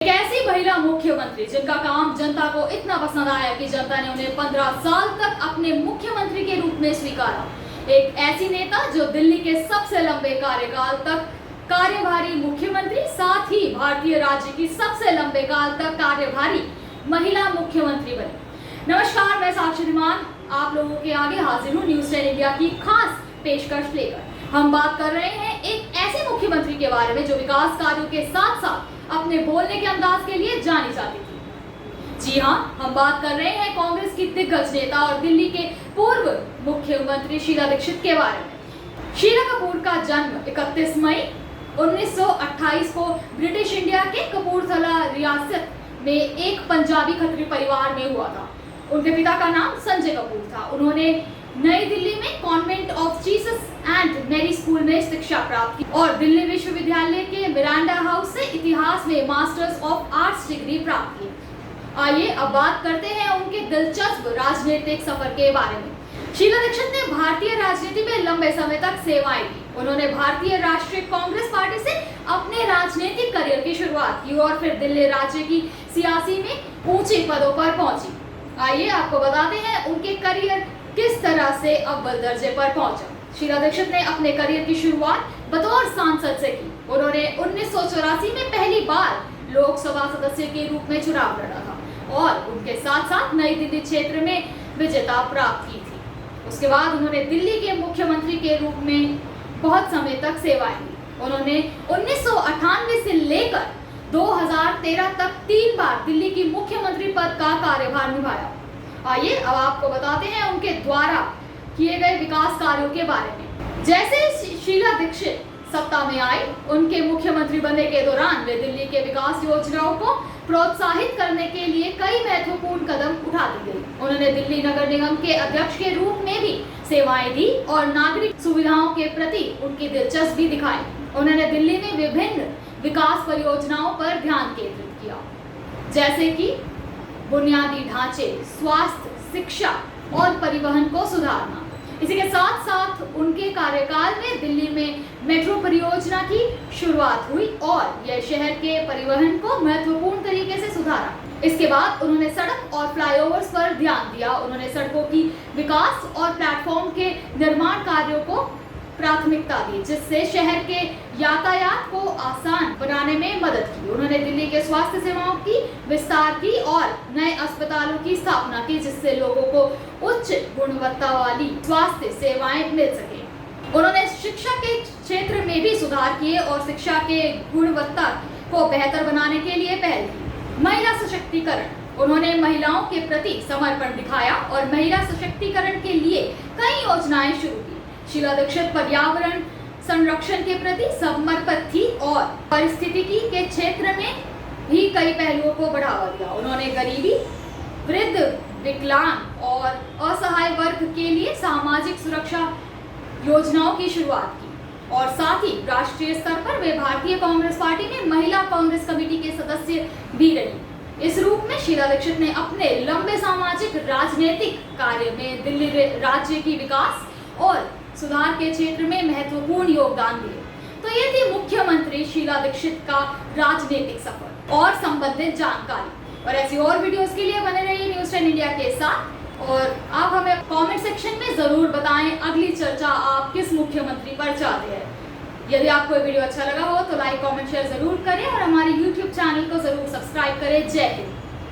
ऐसी महिला मुख्यमंत्री जिनका काम जनता को इतना पसंद आया कि जनता ने उन्हें 15 साल तक अपने मुख्यमंत्री के रूप में स्वीकारा। एक ऐसी नेता जो दिल्ली के सबसे लंबे कार्यकाल तक कार्यभारी मुख्यमंत्री, साथ ही भारतीय राज्य की सबसे लंबे काल तक कार्यभारी महिला मुख्यमंत्री बनी। नमस्कार, मैं साक्षी धीमान आप लोगों के आगे हाजिर हूँ न्यूज़ 10 इंडिया की खास पेशकश लेकर। हम बात कर रहे हैं एक ऐसे मुख्यमंत्री के बारे में जो विकास कार्यों के साथ साथ अपने बोलने के अंदाज के लिए जानी जाती थी। जी हाँ, हम बात कर रहे हैं कांग्रेस की दिग्गज नेता और दिल्ली के पूर्व मुख्यमंत्री शीला दीक्षित के बारे में। शीला कपूर का जन्म 31 मई 1928 को ब्रिटिश इंडिया के कपूरथला रियासत में एक पंजाबी खत्री परिवार में हुआ था। उनके पिता का नाम संजय कपूर था। उन्होंने नई दिल्ली में convent of Jesus and Mary school में शिक्षा प्राप्त की और दिल्ली विश्वविद्यालय के मिरांडा हाउस से इतिहास में मास्टर्स ऑफ आर्ट्स डिग्री प्राप्त की। आइए अब बात करते हैं उनके दिलचस्प राजनीतिक सफर के बारे में। शीला दीक्षित ने भारतीय राजनीति में लंबे समय तक सेवाएं की। उन्होंने भारतीय राष्ट्रीय कांग्रेस पार्टी से अपने राजनीतिक करियर की शुरुआत की और फिर दिल्ली राज्य की सियासी में ऊंचे पदों पर पहुंची। आइए आपको बताते हैं उनके करियर किस तरह से अव्वल दर्जे पर पहुंचा। शीला दीक्षित ने अपने करियर की शुरुआत बतौर सांसद से की। उन्होंने 1984 में पहली बार लोकसभा सदस्य के रूप में चुनाव लड़ा था और उनके साथ साथ नई दिल्ली क्षेत्र में विजेता प्राप्त की थी। उसके बाद उन्होंने दिल्ली के मुख्यमंत्री के रूप में बहुत समय तक सेवाएं की। उन्होंने 1998 से लेकर 2013 तक 3 बार दिल्ली की मुख्यमंत्री पद का कार्यभार निभाया। आइए अब आपको बताते हैं उनके द्वारा किए गए विकास कार्यों के बारे में। जैसे शीला दीक्षित सत्ता में आई, उनके मुख्यमंत्री बनने के दौरान वे दिल्ली के विकास योजनाओं को प्रोत्साहित करने के लिए कई महत्वपूर्ण कदम उठाती गई। उन्होंने दिल्ली नगर निगम के अध्यक्ष के रूप में भी सेवाएं दी और नागरिक सुविधाओं के प्रति उनकी दिलचस्पी दिखाई। उन्होंने दिल्ली में विभिन्न विकास परियोजनाओं पर ध्यान केंद्रित किया, जैसे कि बुनियादी ढांचे, स्वास्थ्य, शिक्षा और परिवहन को सुधारना। इसी के साथ साथ उनके कार्यकाल में दिल्ली में मेट्रो परियोजना की शुरुआत हुई और यह शहर के परिवहन को महत्वपूर्ण तरीके से सुधारा। इसके बाद उन्होंने सड़क और फ्लाईओवर्स पर ध्यान दिया। उन्होंने सड़कों की विकास और प्लेटफॉर्म के निर्माण कार्यों को प्राथमिकता दी, जिससे शहर के यातायात को आसान बनाने में मदद की। उन्होंने दिल्ली के स्वास्थ्य सेवाओं की विस्तार की और नए अस्पतालों की स्थापना की, जिससे लोगों को उच्च गुणवत्ता वाली स्वास्थ्य सेवाएं मिल सके। उन्होंने शिक्षा के क्षेत्र में भी सुधार किए और शिक्षा के गुणवत्ता को बेहतर बनाने के लिए पहल की। महिला सशक्तिकरण, उन्होंने महिलाओं के प्रति समर्पण दिखाया और महिला सशक्तिकरण के लिए कई योजनाएं शुरू की। शीला दीक्षित पर्यावरण संरक्षण के प्रति समर्पित थी और पारिस्थितिकी के क्षेत्र में भी कई पहलुओं को बढ़ावा दिया। उन्होंने गरीबी, वृद्ध, विकलांग और असहाय वर्ग के लिए सामाजिक सुरक्षा योजनाओं की शुरुआत की और साथ ही राष्ट्रीय स्तर पर वे भारतीय कांग्रेस पार्टी में महिला कांग्रेस कमेटी के सदस्य भी रही। इस रूप में शीला दीक्षित ने अपने लंबे सामाजिक राजनीतिक कार्य में दिल्ली राज्य की विकास और सुधार के क्षेत्र में महत्वपूर्ण योगदान दिए। तो ये थी मुख्यमंत्री शीला दीक्षित का राजनीतिक सफर और संबंधित जानकारी। और ऐसी और वीडियोस के लिए बने रहिए न्यूज़ 10 इंडिया के साथ और आप हमें कमेंट सेक्शन में जरूर बताएं अगली चर्चा आप किस मुख्यमंत्री पर चाहते हैं। यदि आपको ये वीडियो अच्छा लगा हो तो लाइक, कमेंट, शेयर जरूर करें और हमारे YouTube चैनल को जरूर सब्सक्राइब करें। जय हिंद।